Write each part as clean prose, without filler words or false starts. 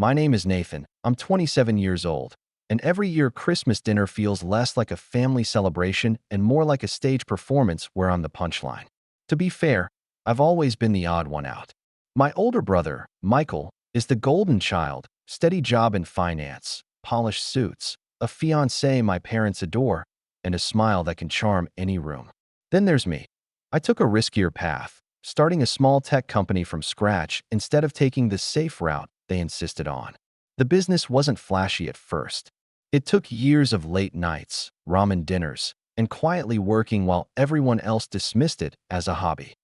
My name is Nathan. I'm 27 years old, and every year Christmas dinner feels less like a family celebration and more like a stage performance where I'm the punchline. To be fair, I've always been the odd one out. My older brother, Michael, is the golden child, steady job in finance, polished suits, a fiancé my parents adore, and a smile that can charm any room. Then there's me. I took a riskier path, starting a small tech company from scratch instead of taking the safe route they insisted on. The business wasn't flashy at first. It took years of late nights, ramen dinners, and quietly working while everyone else dismissed it as a hobby.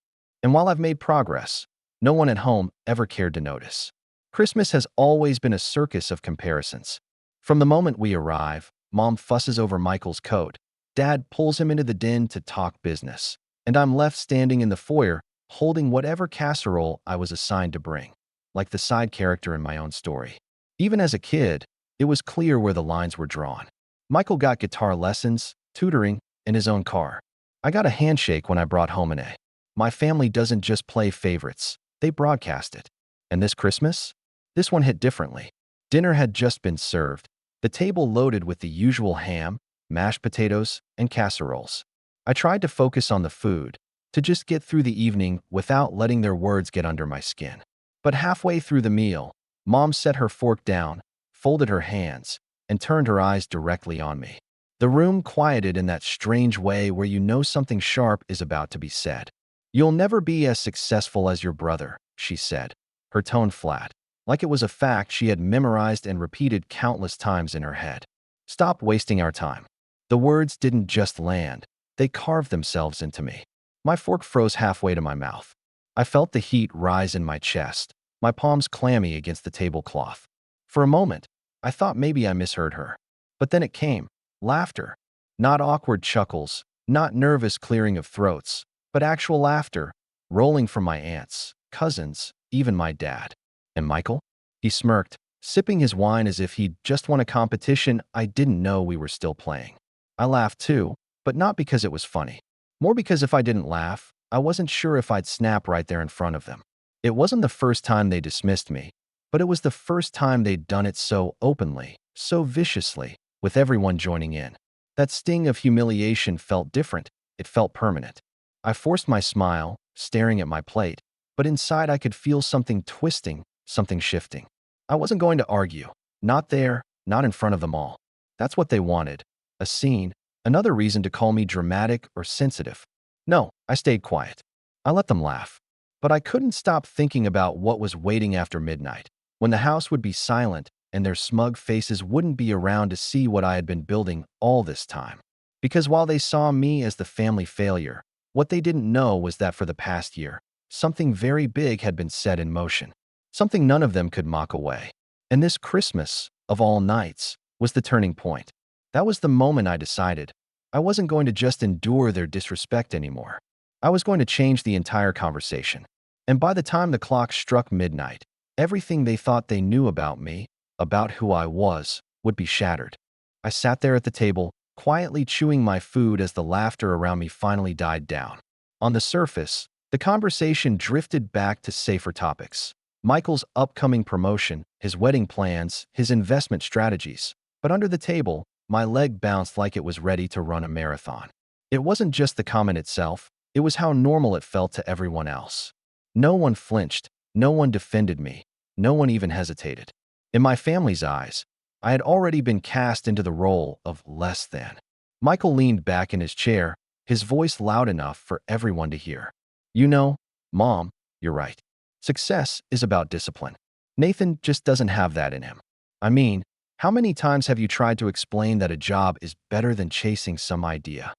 And while I've made progress, no one at home ever cared to notice. Christmas has always been a circus of comparisons. From the moment we arrive, Mom fusses over Michael's coat, Dad pulls him into the den to talk business, and I'm left standing in the foyer holding whatever casserole I was assigned to bring, like the side character in my own story. Even as a kid, it was clear where the lines were drawn. Michael got guitar lessons, tutoring, and his own car. I got a handshake when I brought home an A. My family doesn't just play favorites, they broadcast it. And this Christmas? This one hit differently. Dinner had just been served, the table loaded with the usual ham, mashed potatoes, and casseroles. I tried to focus on the food, to just get through the evening without letting their words get under my skin. But halfway through the meal, Mom set her fork down, folded her hands, and turned her eyes directly on me. The room quieted in that strange way where you know something sharp is about to be said. "You'll never be as successful as your brother," she said, her tone flat, like it was a fact she had memorized and repeated countless times in her head. "Stop wasting our time." The words didn't just land, they carved themselves into me. My fork froze halfway to my mouth. I felt the heat rise in my chest, my palms clammy against the tablecloth. For a moment, I thought maybe I misheard her. But then it came. Laughter. Not awkward chuckles, not nervous clearing of throats, but actual laughter, rolling from my aunts, cousins, even my dad. "And Michael?" He smirked, sipping his wine as if he'd just won a competition I didn't know we were still playing. I laughed too, but not because it was funny. More because if I didn't laugh, I wasn't sure if I'd snap right there in front of them. It wasn't the first time they dismissed me, but it was the first time they'd done it so openly, so viciously, with everyone joining in. That sting of humiliation felt different. It felt permanent. I forced my smile, staring at my plate, but inside I could feel something twisting, something shifting. I wasn't going to argue. Not there, not in front of them all. That's what they wanted. A scene, another reason to call me dramatic or sensitive. No, I stayed quiet. I let them laugh. But I couldn't stop thinking about what was waiting after midnight, when the house would be silent and their smug faces wouldn't be around to see what I had been building all this time. Because while they saw me as the family failure, what they didn't know was that for the past year, something very big had been set in motion. Something none of them could mock away. And this Christmas, of all nights, was the turning point. That was the moment I decided I wasn't going to just endure their disrespect anymore. I was going to change the entire conversation. And by the time the clock struck midnight, everything they thought they knew about me, about who I was, would be shattered. I sat there at the table, quietly chewing my food as the laughter around me finally died down. On the surface, the conversation drifted back to safer topics. Michael's upcoming promotion, his wedding plans, his investment strategies. But under the table, my leg bounced like it was ready to run a marathon. It wasn't just the comment itself, it was how normal it felt to everyone else. No one flinched, no one defended me, no one even hesitated. In my family's eyes, I had already been cast into the role of less than. Michael leaned back in his chair, his voice loud enough for everyone to hear. "You know, Mom, you're right. Success is about discipline. Nathan just doesn't have that in him. I mean, how many times have you tried to explain that a job is better than chasing some idea?"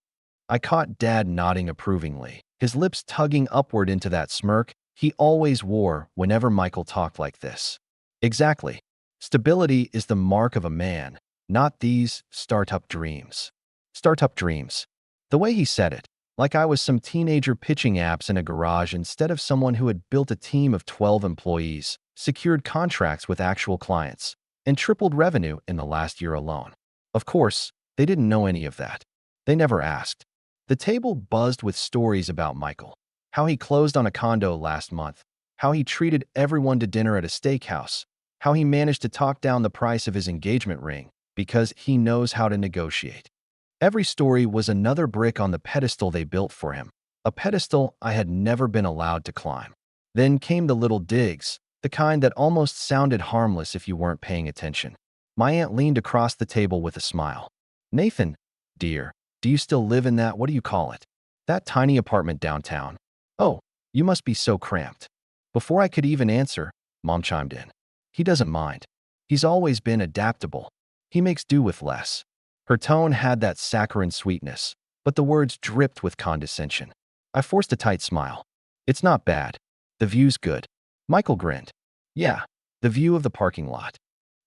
I caught Dad nodding approvingly, his lips tugging upward into that smirk he always wore whenever Michael talked like this. Exactly. Stability is the mark of a man, not these startup dreams. Startup dreams. The way he said it, like I was some teenager pitching apps in a garage instead of someone who had built a team of 12 employees, secured contracts with actual clients, and tripled revenue in the last year alone. Of course, they didn't know any of that. They never asked. The table buzzed with stories about Michael. How he closed on a condo last month, how he treated everyone to dinner at a steakhouse, how he managed to talk down the price of his engagement ring because he knows how to negotiate. Every story was another brick on the pedestal they built for him, a pedestal I had never been allowed to climb. Then came the little digs, the kind that almost sounded harmless if you weren't paying attention. My aunt leaned across the table with a smile. "Nathan, dear, do you still live in that, what do you call it? That tiny apartment downtown? Oh, you must be so cramped." Before I could even answer, Mom chimed in. "He doesn't mind. He's always been adaptable. He makes do with less." Her tone had that saccharine sweetness, but the words dripped with condescension. I forced a tight smile. "It's not bad. The view's good." Michael grinned. "Yeah, the view of the parking lot."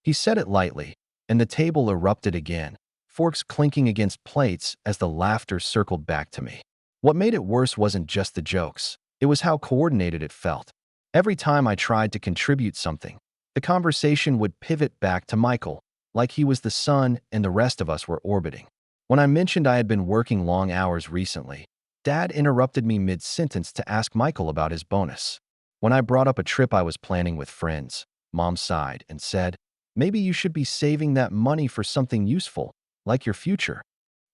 He said it lightly, and the table erupted again, forks clinking against plates as the laughter circled back to me. What made it worse wasn't just the jokes, it was how coordinated it felt. Every time I tried to contribute something, the conversation would pivot back to Michael, like he was the sun and the rest of us were orbiting. When I mentioned I had been working long hours recently, Dad interrupted me mid-sentence to ask Michael about his bonus. When I brought up a trip I was planning with friends, Mom sighed and said, "Maybe you should be saving that money for something useful, like your future."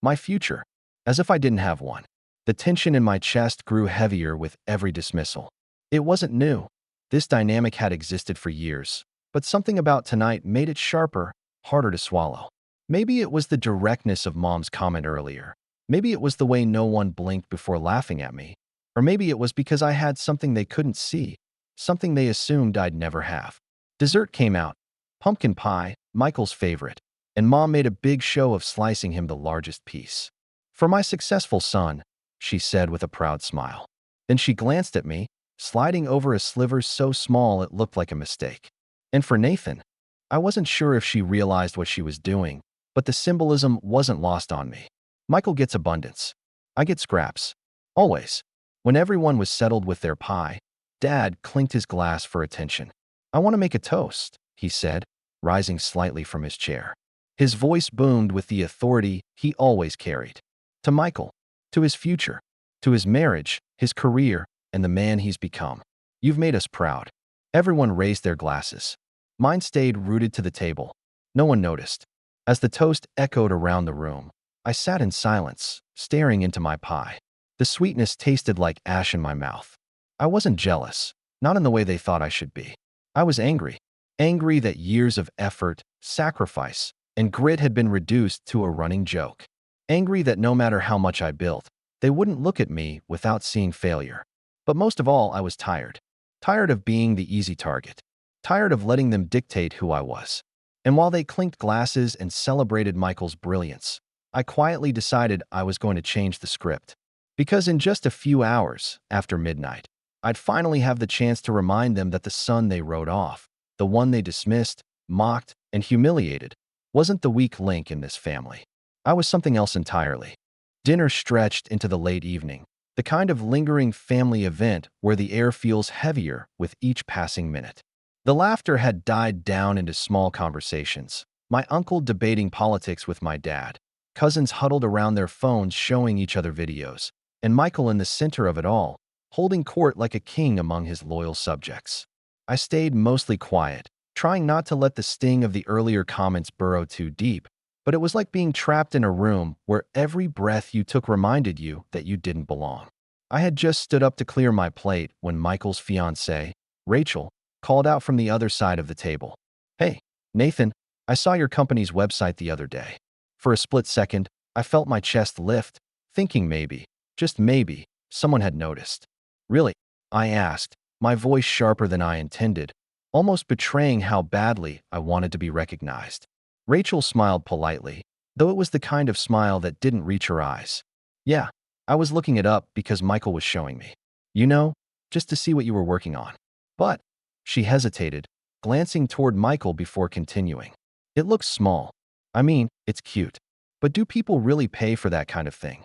My future, as if I didn't have one. The tension in my chest grew heavier with every dismissal. It wasn't new. This dynamic had existed for years, but something about tonight made it sharper, harder to swallow. Maybe it was the directness of Mom's comment earlier. Maybe it was the way no one blinked before laughing at me. Or maybe it was because I had something they couldn't see, something they assumed I'd never have. Dessert came out. Pumpkin pie, Michael's favorite, and Mom made a big show of slicing him the largest piece. "For my successful son," she said with a proud smile. Then she glanced at me, sliding over a sliver so small it looked like a mistake. "And for Nathan." I wasn't sure if she realized what she was doing, but the symbolism wasn't lost on me. Michael gets abundance. I get scraps. Always. When everyone was settled with their pie, Dad clinked his glass for attention. "I want to make a toast," he said, rising slightly from his chair. His voice boomed with the authority he always carried. "To Michael. To his future. To his marriage, his career, and the man he's become. You've made us proud." Everyone raised their glasses. Mine stayed rooted to the table. No one noticed. As the toast echoed around the room, I sat in silence, staring into my pie. The sweetness tasted like ash in my mouth. I wasn't jealous, not in the way they thought I should be. I was angry. Angry that years of effort, sacrifice, and grit had been reduced to a running joke. Angry that no matter how much I built, they wouldn't look at me without seeing failure. But most of all, I was tired. Tired of being the easy target. Tired of letting them dictate who I was. And while they clinked glasses and celebrated Michael's brilliance, I quietly decided I was going to change the script. Because in just a few hours after midnight, I'd finally have the chance to remind them that the son they wrote off, the one they dismissed, mocked, and humiliated, wasn't the weak link in this family. I was something else entirely. Dinner stretched into the late evening, the kind of lingering family event where the air feels heavier with each passing minute. The laughter had died down into small conversations, my uncle debating politics with my dad, cousins huddled around their phones showing each other videos, and Michael in the center of it all, holding court like a king among his loyal subjects. I stayed mostly quiet, trying not to let the sting of the earlier comments burrow too deep, but it was like being trapped in a room where every breath you took reminded you that you didn't belong. I had just stood up to clear my plate when Michael's fiancée, Rachel, called out from the other side of the table. "Hey, Nathan, I saw your company's website the other day." For a split second, I felt my chest lift, thinking maybe, just maybe, someone had noticed. "Really?" I asked, my voice sharper than I intended, almost betraying how badly I wanted to be recognized. Rachel smiled politely, though it was the kind of smile that didn't reach her eyes. "Yeah, I was looking it up because Michael was showing me. You know, just to see what you were working on." "But," she hesitated, glancing toward Michael before continuing. "It looks small. I mean, it's cute. But do people really pay for that kind of thing?"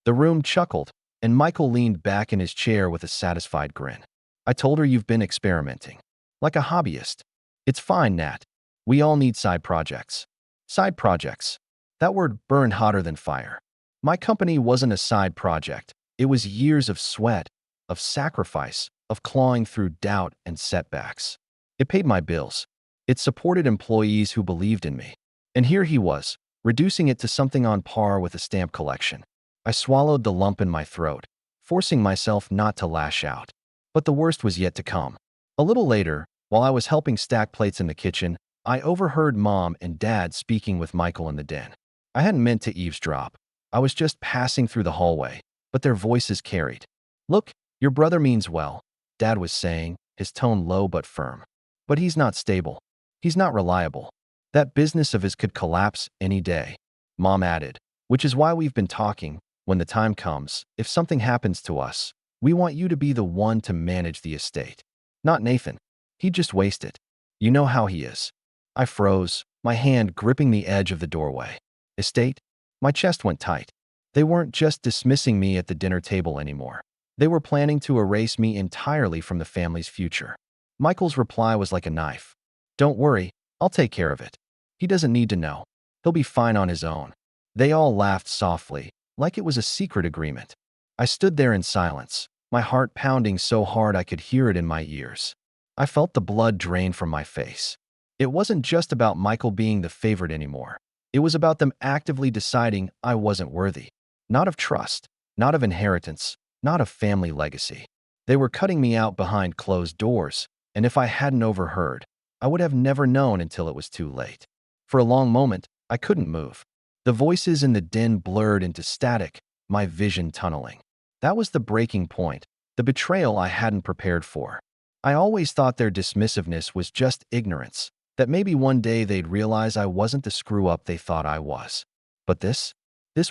The room chuckled, and Michael leaned back in his chair with a satisfied grin. "I told her you've been experimenting. Like a hobbyist. It's fine, Nat. We all need side projects." Side projects. That word burned hotter than fire. My company wasn't a side project. It was years of sweat, of sacrifice, of clawing through doubt and setbacks. It paid my bills. It supported employees who believed in me. And here he was, reducing it to something on par with a stamp collection. I swallowed the lump in my throat, forcing myself not to lash out. But the worst was yet to come. A little later, while I was helping stack plates in the kitchen, I overheard Mom and Dad speaking with Michael in the den. I hadn't meant to eavesdrop. I was just passing through the hallway, but their voices carried. "Look, your brother means well," Dad was saying, his tone low but firm. "But he's not stable. He's not reliable. That business of his could collapse any day," Mom added, "which is why we've been talking. When the time comes, if something happens to us, we want you to be the one to manage the estate. Not Nathan. He'd just waste it. You know how he is." I froze, my hand gripping the edge of the doorway. Estate? My chest went tight. They weren't just dismissing me at the dinner table anymore. They were planning to erase me entirely from the family's future. Michael's reply was like a knife. "Don't worry, I'll take care of it. He doesn't need to know. He'll be fine on his own." They all laughed softly, like it was a secret agreement. I stood there in silence, my heart pounding so hard I could hear it in my ears. I felt the blood drain from my face. It wasn't just about Michael being the favorite anymore. It was about them actively deciding I wasn't worthy. Not of trust, not of inheritance, not of family legacy. They were cutting me out behind closed doors, and if I hadn't overheard, I would have never known until it was too late. For a long moment, I couldn't move. The voices in the den blurred into static, my vision tunneling. That was the breaking point, the betrayal I hadn't prepared for. I always thought their dismissiveness was just ignorance, that maybe one day they'd realize I wasn't the screw-up they thought I was. But this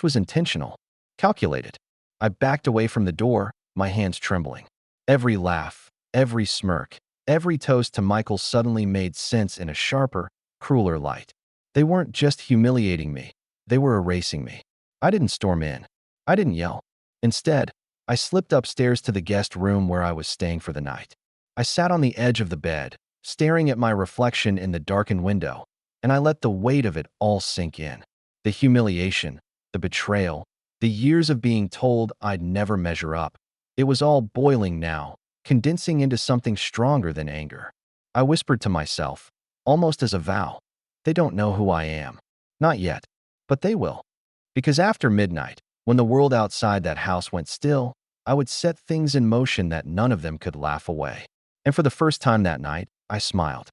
was intentional, calculated. I backed away from the door, my hands trembling. Every laugh, every smirk, every toast to Michael suddenly made sense in a sharper, crueler light. They weren't just humiliating me, they were erasing me. I didn't storm in. I didn't yell. Instead, I slipped upstairs to the guest room where I was staying for the night. I sat on the edge of the bed, staring at my reflection in the darkened window, and I let the weight of it all sink in. The humiliation, the betrayal, the years of being told I'd never measure up. It was all boiling now, condensing into something stronger than anger. I whispered to myself, almost as a vow, "They don't know who I am. Not yet, but they will." Because after midnight, when the world outside that house went still, I would set things in motion that none of them could laugh away. And for the first time that night, I smiled.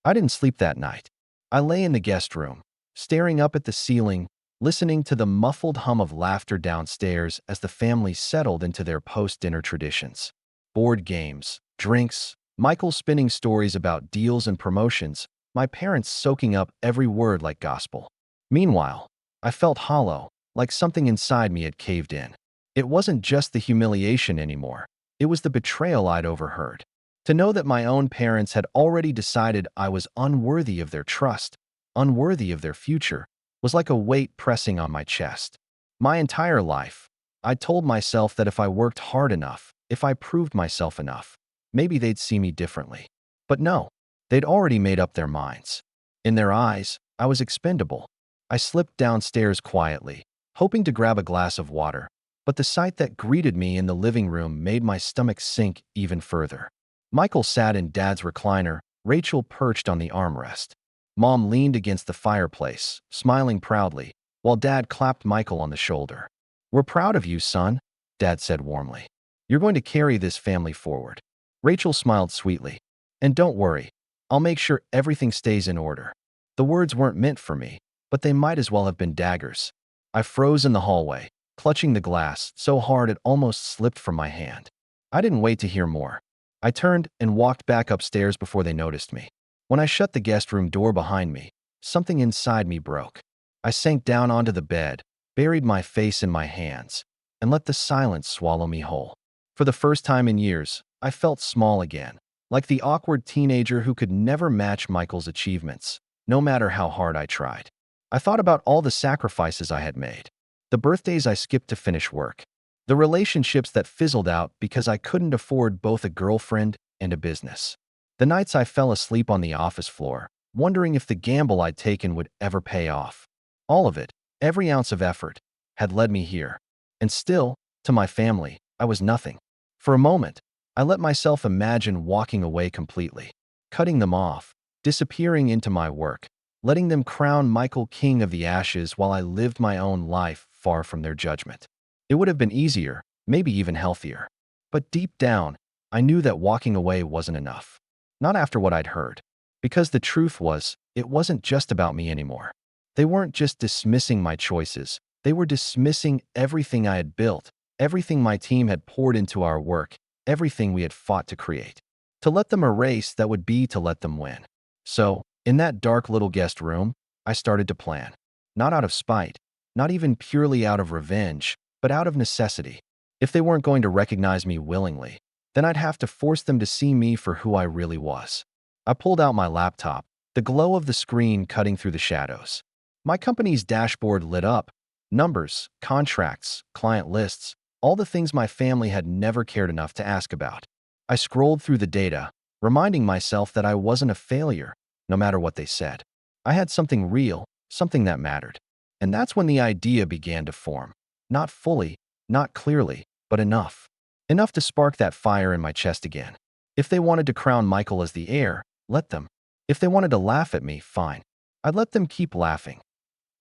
I didn't sleep that night. I lay in the guest room, staring up at the ceiling, listening to the muffled hum of laughter downstairs as the family settled into their post-dinner traditions. Board games, drinks, Michael spinning stories about deals and promotions, my parents soaking up every word like gospel. Meanwhile, I felt hollow, like something inside me had caved in. It wasn't just the humiliation anymore. It was the betrayal I'd overheard. To know that my own parents had already decided I was unworthy of their trust, unworthy of their future, was like a weight pressing on my chest. My entire life, I told myself that if I worked hard enough, if I proved myself enough, maybe they'd see me differently. But no, they'd already made up their minds. In their eyes, I was expendable. I slipped downstairs quietly, hoping to grab a glass of water, but the sight that greeted me in the living room made my stomach sink even further. Michael sat in Dad's recliner, Rachel perched on the armrest. Mom leaned against the fireplace, smiling proudly, while Dad clapped Michael on the shoulder. "We're proud of you, son," Dad said warmly. "You're going to carry this family forward." Rachel smiled sweetly. "And don't worry, I'll make sure everything stays in order." The words weren't meant for me, but they might as well have been daggers. I froze in the hallway, clutching the glass so hard it almost slipped from my hand. I didn't wait to hear more. I turned and walked back upstairs before they noticed me. When I shut the guest room door behind me, something inside me broke. I sank down onto the bed, buried my face in my hands, and let the silence swallow me whole. For the first time in years, I felt small again, like the awkward teenager who could never match Michael's achievements, no matter how hard I tried. I thought about all the sacrifices I had made, the birthdays I skipped to finish work, the relationships that fizzled out because I couldn't afford both a girlfriend and a business, the nights I fell asleep on the office floor, wondering if the gamble I'd taken would ever pay off. All of it, every ounce of effort, had led me here. And still, to my family, I was nothing. For a moment, I let myself imagine walking away completely, cutting them off, disappearing into my work, letting them crown Michael king of the ashes while I lived my own life far from their judgment. It would have been easier, maybe even healthier. But deep down, I knew that walking away wasn't enough. Not after what I'd heard. Because the truth was, it wasn't just about me anymore. They weren't just dismissing my choices, they were dismissing everything I had built, everything my team had poured into our work, everything we had fought to create. To let them erase that would be to let them win. So, in that dark little guest room, I started to plan. Not out of spite, not even purely out of revenge, but out of necessity. If they weren't going to recognize me willingly, then I'd have to force them to see me for who I really was. I pulled out my laptop, the glow of the screen cutting through the shadows. My company's dashboard lit up. Numbers, contracts, client lists, all the things my family had never cared enough to ask about. I scrolled through the data, reminding myself that I wasn't a failure, no matter what they said. I had something real, something that mattered. And that's when the idea began to form. Not fully, not clearly, but enough. Enough to spark that fire in my chest again. If they wanted to crown Michael as the heir, let them. If they wanted to laugh at me, fine. I'd let them keep laughing.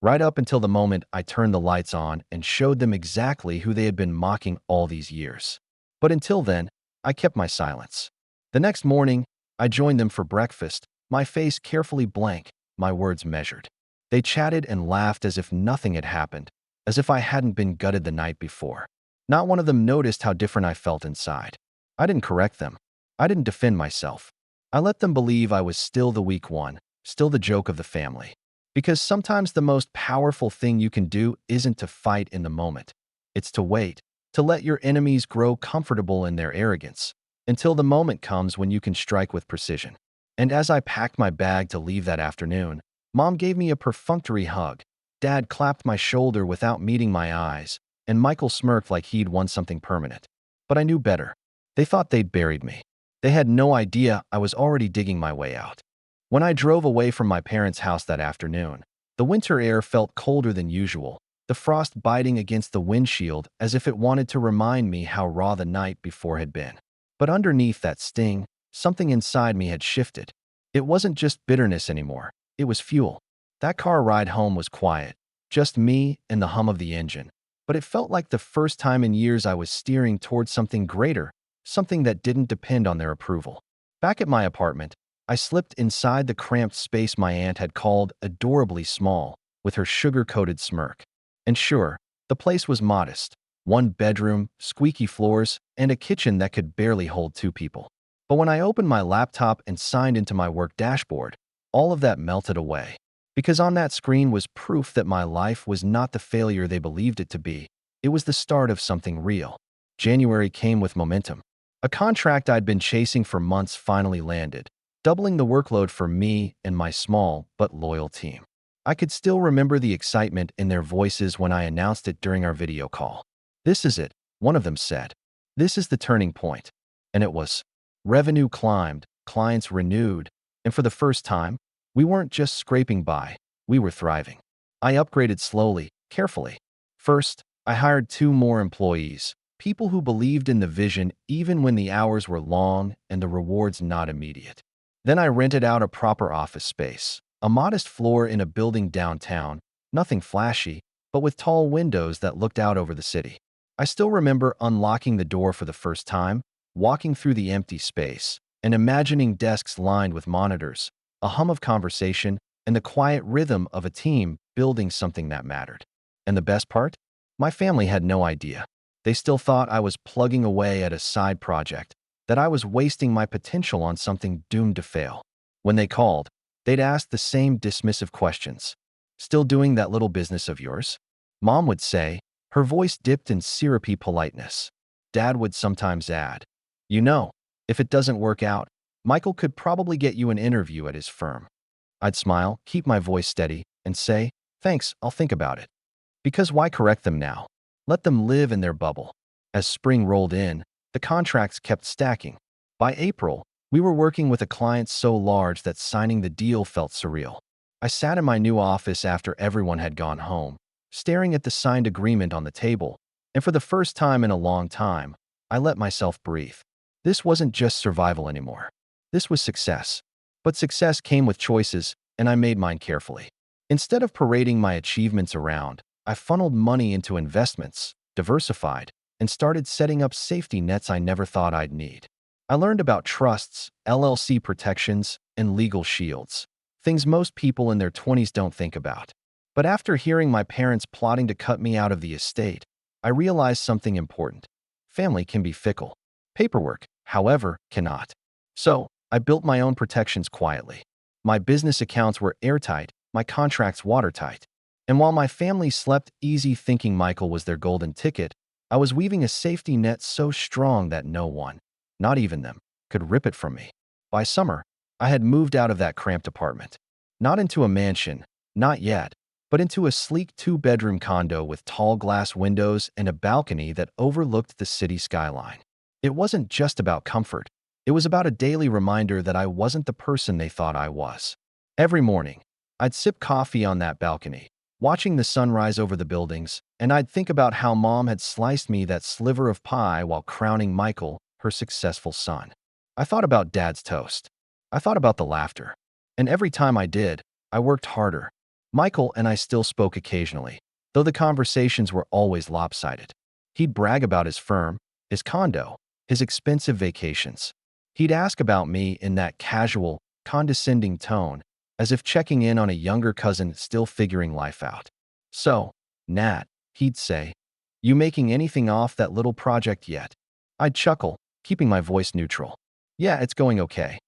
Right up until the moment I turned the lights on and showed them exactly who they had been mocking all these years. But until then, I kept my silence. The next morning, I joined them for breakfast, my face carefully blank, my words measured. They chatted and laughed as if nothing had happened, as if I hadn't been gutted the night before. Not one of them noticed how different I felt inside. I didn't correct them. I didn't defend myself. I let them believe I was still the weak one, still the joke of the family. Because sometimes the most powerful thing you can do isn't to fight in the moment. It's to wait, to let your enemies grow comfortable in their arrogance, until the moment comes when you can strike with precision. And as I packed my bag to leave that afternoon, Mom gave me a perfunctory hug. Dad clapped my shoulder without meeting my eyes, and Michael smirked like he'd won something permanent. But I knew better. They thought they'd buried me. They had no idea I was already digging my way out. When I drove away from my parents' house that afternoon, the winter air felt colder than usual, the frost biting against the windshield as if it wanted to remind me how raw the night before had been. But underneath that sting, something inside me had shifted. It wasn't just bitterness anymore. It was fuel. That car ride home was quiet, just me and the hum of the engine. But it felt like the first time in years I was steering towards something greater, something that didn't depend on their approval. Back at my apartment, I slipped inside the cramped space my aunt had called adorably small, with her sugar-coated smirk. And sure, the place was modest. One bedroom, squeaky floors, and a kitchen that could barely hold two people. But when I opened my laptop and signed into my work dashboard, all of that melted away. Because on that screen was proof that my life was not the failure they believed it to be. It was the start of something real. January came with momentum. A contract I'd been chasing for months finally landed, doubling the workload for me and my small but loyal team. I could still remember the excitement in their voices when I announced it during our video call. "This is it," one of them said. "This is the turning point." And it was. Revenue climbed, clients renewed, and for the first time, we weren't just scraping by, we were thriving. I upgraded slowly, carefully. First, I hired 2 more employees, people who believed in the vision even when the hours were long and the rewards not immediate. Then I rented out a proper office space, a modest floor in a building downtown, nothing flashy, but with tall windows that looked out over the city. I still remember unlocking the door for the first time, walking through the empty space, and imagining desks lined with monitors, a hum of conversation, and the quiet rhythm of a team building something that mattered. And the best part? My family had no idea. They still thought I was plugging away at a side project, that I was wasting my potential on something doomed to fail. When they called, they'd ask the same dismissive questions. "Still doing that little business of yours?" Mom would say, her voice dipped in syrupy politeness. Dad would sometimes add, "You know, if it doesn't work out, Michael could probably get you an interview at his firm." I'd smile, keep my voice steady, and say, "Thanks, I'll think about it." Because why correct them now? Let them live in their bubble. As spring rolled in, the contracts kept stacking. By April, we were working with a client so large that signing the deal felt surreal. I sat in my new office after everyone had gone home, staring at the signed agreement on the table, and for the first time in a long time, I let myself breathe. This wasn't just survival anymore. This was success. But success came with choices, and I made mine carefully. Instead of parading my achievements around, I funneled money into investments, diversified, and started setting up safety nets I never thought I'd need. I learned about trusts, LLC protections, and legal shields, things most people in their 20s don't think about. But after hearing my parents plotting to cut me out of the estate, I realized something important. Family can be fickle. Paperwork, however, cannot. So, I built my own protections quietly. My business accounts were airtight, my contracts watertight. And while my family slept easy thinking Michael was their golden ticket, I was weaving a safety net so strong that no one, not even them, could rip it from me. By summer, I had moved out of that cramped apartment. Not into a mansion, not yet, but into a sleek two-bedroom condo with tall glass windows and a balcony that overlooked the city skyline. It wasn't just about comfort. It was about a daily reminder that I wasn't the person they thought I was. Every morning, I'd sip coffee on that balcony, watching the sun rise over the buildings, and I'd think about how Mom had sliced me that sliver of pie while crowning Michael, her successful son. I thought about Dad's toast. I thought about the laughter. And every time I did, I worked harder. Michael and I still spoke occasionally, though the conversations were always lopsided. He'd brag about his firm, his condo, his expensive vacations. He'd ask about me in that casual, condescending tone, as if checking in on a younger cousin still figuring life out. "So, Nat," he'd say, "you making anything off that little project yet?" I'd chuckle, keeping my voice neutral. "Yeah, it's going okay."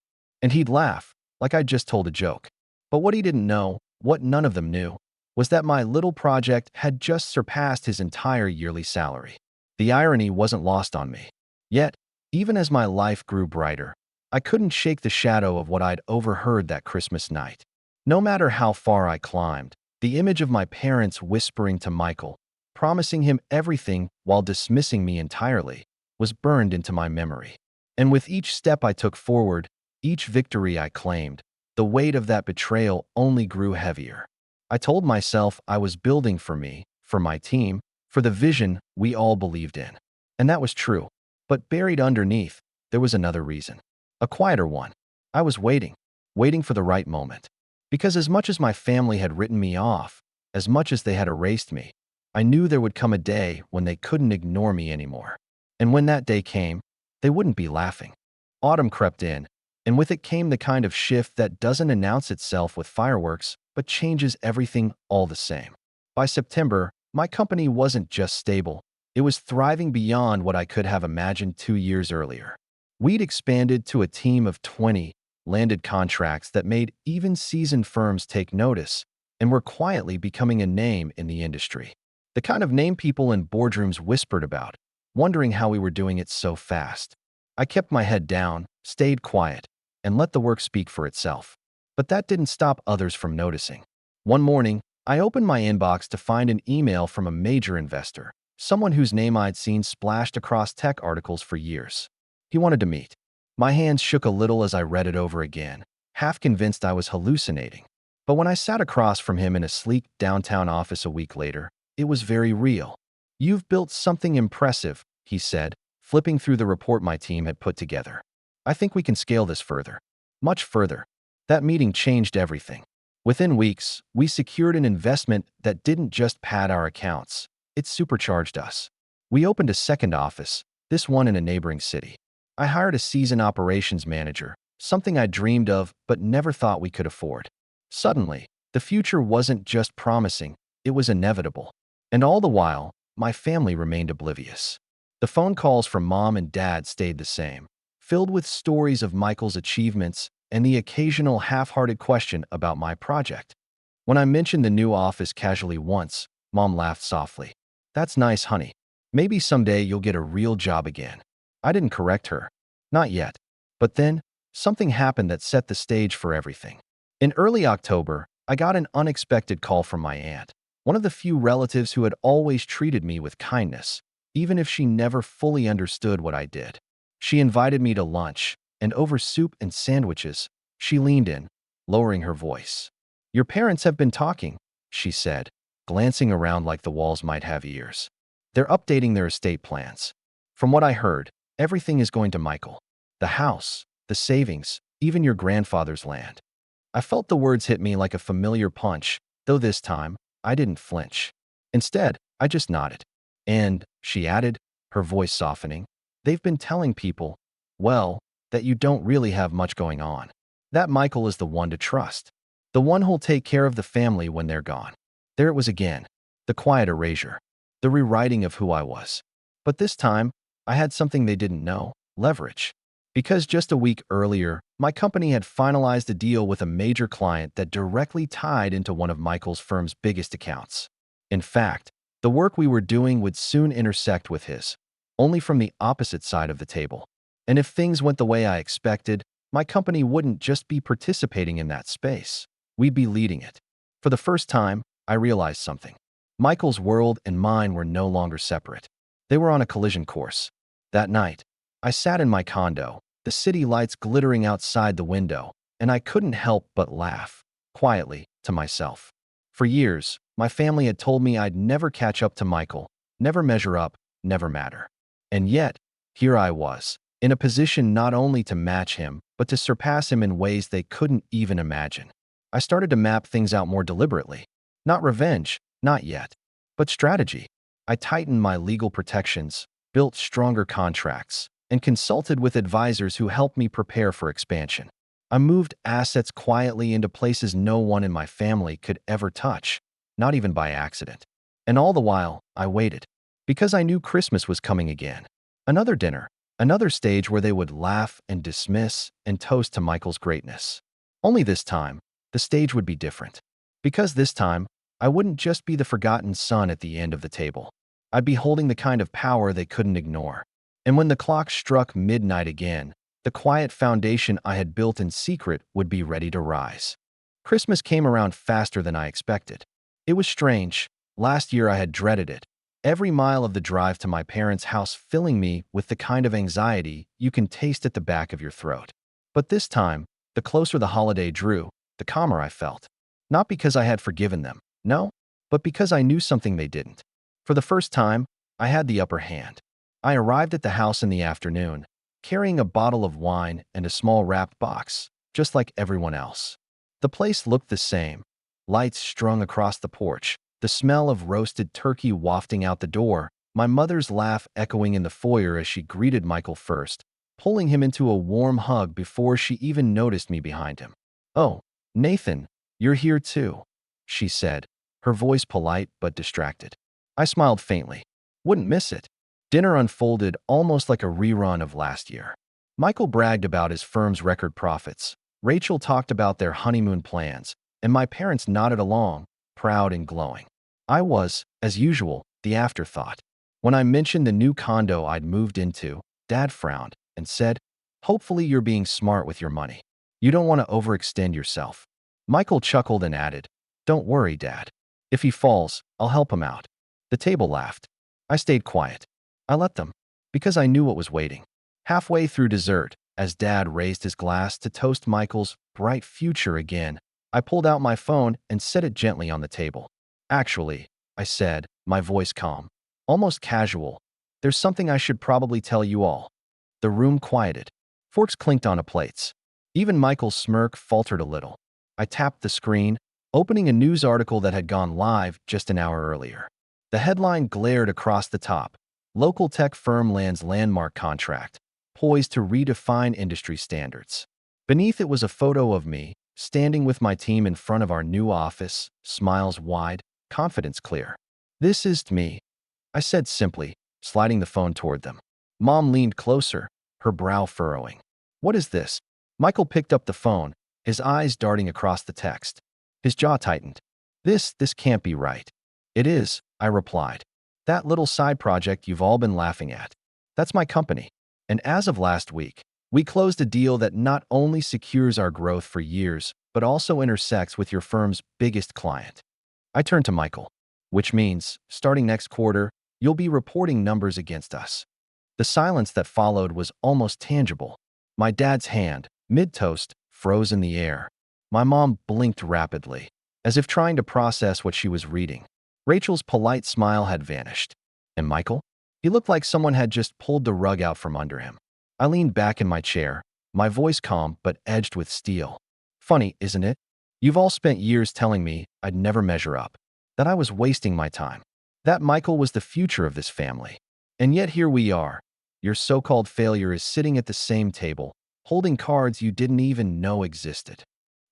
And he'd laugh, like I'd just told a joke. But what he didn't know, what none of them knew, was that my little project had just surpassed his entire yearly salary. The irony wasn't lost on me. Yet, even as my life grew brighter, I couldn't shake the shadow of what I'd overheard that Christmas night. No matter how far I climbed, the image of my parents whispering to Michael, promising him everything while dismissing me entirely, was burned into my memory. And with each step I took forward, each victory I claimed, the weight of that betrayal only grew heavier. I told myself I was building for me, for my team, for the vision we all believed in. And that was true. But buried underneath, there was another reason. A quieter one. I was waiting for the right moment. Because as much as my family had written me off, as much as they had erased me, I knew there would come a day when they couldn't ignore me anymore. And when that day came, they wouldn't be laughing. Autumn crept in, and with it came the kind of shift that doesn't announce itself with fireworks, but changes everything all the same. By September, my company wasn't just stable, it was thriving beyond what I could have imagined 2 years earlier. We'd expanded to a team of 20, landed contracts that made even seasoned firms take notice, and were quietly becoming a name in the industry. The kind of name people in boardrooms whispered about, wondering how we were doing it so fast. I kept my head down, stayed quiet, and let the work speak for itself. But that didn't stop others from noticing. One morning, I opened my inbox to find an email from a major investor, someone whose name I'd seen splashed across tech articles for years. He wanted to meet. My hands shook a little as I read it over again, half convinced I was hallucinating. But when I sat across from him in a sleek downtown office a week later, it was very real. "You've built something impressive," he said, flipping through the report my team had put together. "I think we can scale this further. Much further." That meeting changed everything. Within weeks, we secured an investment that didn't just pad our accounts, it supercharged us. We opened a second office, this one in a neighboring city. I hired a seasoned operations manager, something I dreamed of but never thought we could afford. Suddenly, the future wasn't just promising, it was inevitable. And all the while, my family remained oblivious. The phone calls from Mom and Dad stayed the same, filled with stories of Michael's achievements and the occasional half-hearted question about my project. When I mentioned the new office casually once, Mom laughed softly. "That's nice, honey. Maybe someday you'll get a real job again." I didn't correct her. Not yet. But then, something happened that set the stage for everything. In early October, I got an unexpected call from my aunt, one of the few relatives who had always treated me with kindness, even if she never fully understood what I did. She invited me to lunch, and over soup and sandwiches, she leaned in, lowering her voice. "Your parents have been talking," she said, glancing around like the walls might have ears. "They're updating their estate plans. From what I heard, everything is going to Michael. The house, the savings, even your grandfather's land. I felt the words hit me like a familiar punch, though this time, I didn't flinch. Instead, I just nodded. And, she added, her voice softening, they've been telling people, well, that you don't really have much going on. That Michael is the one to trust. The one who'll take care of the family when they're gone. There it was again. The quiet erasure. The rewriting of who I was. But this time, I had something they didn't know: leverage. Because just a week earlier, my company had finalized a deal with a major client that directly tied into one of Michael's firm's biggest accounts. In fact, the work we were doing would soon intersect with his, only from the opposite side of the table. And if things went the way I expected, my company wouldn't just be participating in that space. We'd be leading it. For the first time, I realized something. Michael's world and mine were no longer separate. They were on a collision course. That night, I sat in my condo, the city lights glittering outside the window, and I couldn't help but laugh, quietly, to myself. For years, my family had told me I'd never catch up to Michael, never measure up, never matter. And yet, here I was, in a position not only to match him, but to surpass him in ways they couldn't even imagine. I started to map things out more deliberately. Not revenge, not yet, but strategy. I tightened my legal protections, built stronger contracts, and consulted with advisors who helped me prepare for expansion. I moved assets quietly into places no one in my family could ever touch, not even by accident. And all the while, I waited, because I knew Christmas was coming again. Another dinner, another stage where they would laugh and dismiss and toast to Michael's greatness. Only this time, the stage would be different. Because this time, I wouldn't just be the forgotten son at the end of the table. I'd be holding the kind of power they couldn't ignore. And when the clock struck midnight again, the quiet foundation I had built in secret would be ready to rise. Christmas came around faster than I expected. It was strange. Last year I had dreaded it. Every mile of the drive to my parents' house filling me with the kind of anxiety you can taste at the back of your throat. But this time, the closer the holiday drew, the calmer I felt. Not because I had forgiven them, no, but because I knew something they didn't. For the first time, I had the upper hand. I arrived at the house in the afternoon, carrying a bottle of wine and a small wrapped box, just like everyone else. The place looked the same. Lights strung across the porch, the smell of roasted turkey wafting out the door, my mother's laugh echoing in the foyer as she greeted Michael first, pulling him into a warm hug before she even noticed me behind him. "Oh, Nathan, you're here too," she said, her voice polite but distracted. I smiled faintly. Wouldn't miss it. Dinner unfolded almost like a rerun of last year. Michael bragged about his firm's record profits. Rachel talked about their honeymoon plans, and my parents nodded along, proud and glowing. I was, as usual, the afterthought. When I mentioned the new condo I'd moved into, Dad frowned and said, "Hopefully you're being smart with your money. You don't want to overextend yourself." Michael chuckled and added, "Don't worry, Dad. If he falls, I'll help him out." The table laughed. I stayed quiet. I let them, because I knew what was waiting. Halfway through dessert, as Dad raised his glass to toast Michael's bright future again, I pulled out my phone and set it gently on the table. "Actually," I said, my voice calm, almost casual, "there's something I should probably tell you all." The room quieted. Forks clinked onto plates. Even Michael's smirk faltered a little. I tapped the screen, opening a news article that had gone live just an hour earlier. The headline glared across the top: "Local tech firm lands landmark contract, poised to redefine industry standards." Beneath it was a photo of me, standing with my team in front of our new office, smiles wide, confidence clear. "This is me," I said simply, sliding the phone toward them. Mom leaned closer, her brow furrowing. "What is this?" Michael picked up the phone, his eyes darting across the text. His jaw tightened. This can't be right." "It is," I replied. "That little side project you've all been laughing at. That's my company. And as of last week, we closed a deal that not only secures our growth for years, but also intersects with your firm's biggest client." I turned to Michael. "Which means, starting next quarter, you'll be reporting numbers against us." The silence that followed was almost tangible. My dad's hand, mid-toast, froze in the air. My mom blinked rapidly, as if trying to process what she was reading. Rachel's polite smile had vanished. And Michael? He looked like someone had just pulled the rug out from under him. I leaned back in my chair, my voice calm but edged with steel. Funny, isn't it? You've all spent years telling me I'd never measure up, that I was wasting my time, that Michael was the future of this family. And yet here we are. Your so-called failure is sitting at the same table, holding cards you didn't even know existed.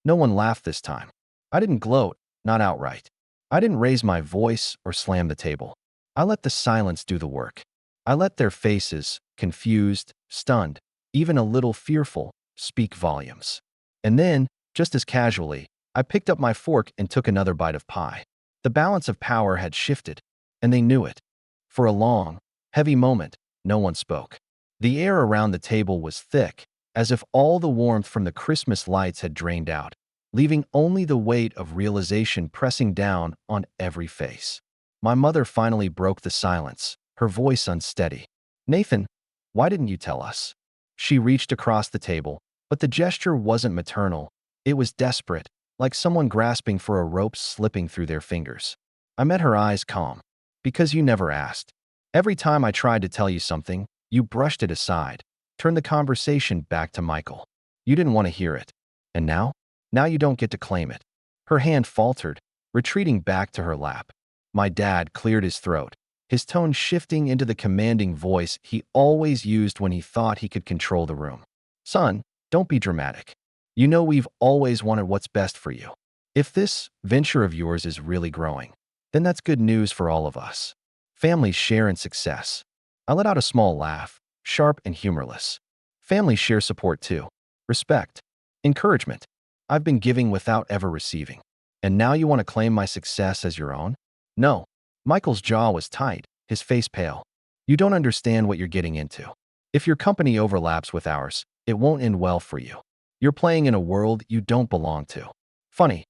No one laughed this time. I didn't gloat, not outright. I didn't raise my voice or slam the table. I let the silence do the work. I let their faces, confused, stunned, even a little fearful, speak volumes. And then, just as casually, I picked up my fork and took another bite of pie. The balance of power had shifted, and they knew it. For a long, heavy moment, no one spoke. The air around the table was thick, as if all the warmth from the Christmas lights had drained out, leaving only the weight of realization pressing down on every face. My mother finally broke the silence, her voice unsteady. "Nathan, why didn't you tell us?" She reached across the table, but the gesture wasn't maternal. It was desperate, like someone grasping for a rope slipping through their fingers. I met her eyes calm. "Because you never asked. Every time I tried to tell you something, you brushed it aside, turned the conversation back to Michael. You didn't want to hear it. And now? Now you don't get to claim it." Her hand faltered, retreating back to her lap. My dad cleared his throat, his tone shifting into the commanding voice he always used when he thought he could control the room. "Son, don't be dramatic. You know we've always wanted what's best for you. If this venture of yours is really growing, then that's good news for all of us. Families share in success." I let out a small laugh, sharp and humorless. Families share support too. Respect. Encouragement. I've been giving without ever receiving. And now you want to claim my success as your own? No. Michael's jaw was tight, his face pale. "You don't understand what you're getting into. If your company overlaps with ours, it won't end well for you. You're playing in a world you don't belong to." "Funny,"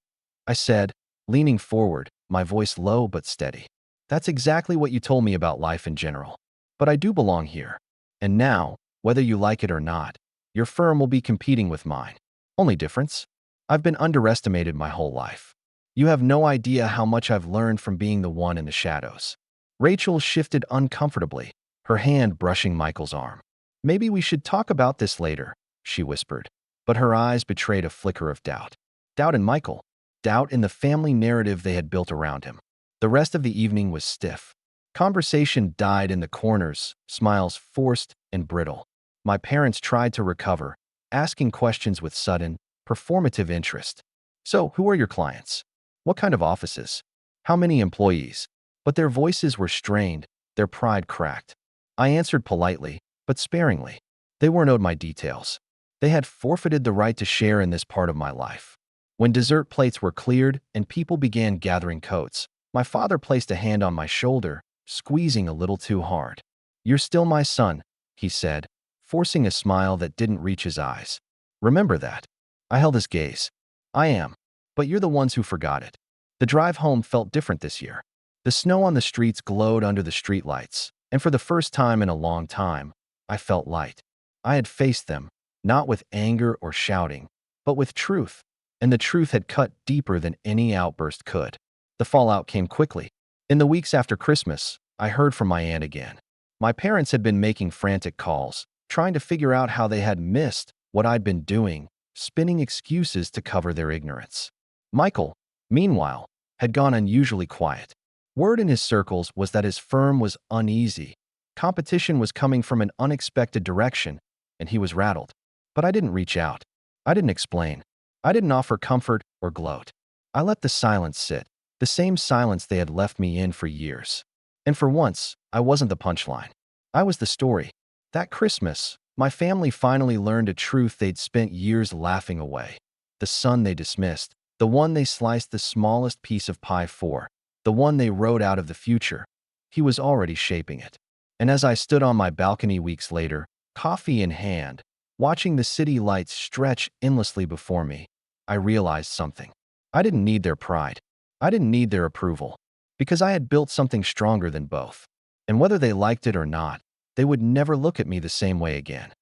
I said, leaning forward, my voice low but steady. "That's exactly what you told me about life in general. But I do belong here. And now, whether you like it or not, your firm will be competing with mine. Only difference? I've been underestimated my whole life. You have no idea how much I've learned from being the one in the shadows." Rachel shifted uncomfortably, her hand brushing Michael's arm. "Maybe we should talk about this later," she whispered, but her eyes betrayed a flicker of doubt. Doubt in Michael. Doubt in the family narrative they had built around him. The rest of the evening was stiff. Conversation died in the corners, smiles forced and brittle. My parents tried to recover, asking questions with sudden, performative interest. "So, who are your clients? What kind of offices? How many employees?" But their voices were strained, their pride cracked. I answered politely, but sparingly. They weren't owed my details. They had forfeited the right to share in this part of my life. When dessert plates were cleared and people began gathering coats, my father placed a hand on my shoulder, squeezing a little too hard. "You're still my son," he said, forcing a smile that didn't reach his eyes. "Remember that." I held his gaze. "I am. But you're the ones who forgot it." The drive home felt different this year. The snow on the streets glowed under the streetlights, and for the first time in a long time, I felt light. I had faced them, not with anger or shouting, but with truth, and the truth had cut deeper than any outburst could. The fallout came quickly. In the weeks after Christmas, I heard from my aunt again. My parents had been making frantic calls, trying to figure out how they had missed what I'd been doing, spinning excuses to cover their ignorance. Michael, meanwhile, had gone unusually quiet. Word in his circles was that his firm was uneasy. Competition was coming from an unexpected direction, and he was rattled. But I didn't reach out. I didn't explain. I didn't offer comfort or gloat. I let the silence sit, the same silence they had left me in for years. And for once, I wasn't the punchline. I was the story. That Christmas, my family finally learned a truth they'd spent years laughing away. The son they dismissed, the one they sliced the smallest piece of pie for, the one they wrote out of the future. He was already shaping it. And as I stood on my balcony weeks later, coffee in hand, watching the city lights stretch endlessly before me, I realized something. I didn't need their pride. I didn't need their approval, because I had built something stronger than both. And whether they liked it or not, they would never look at me the same way again.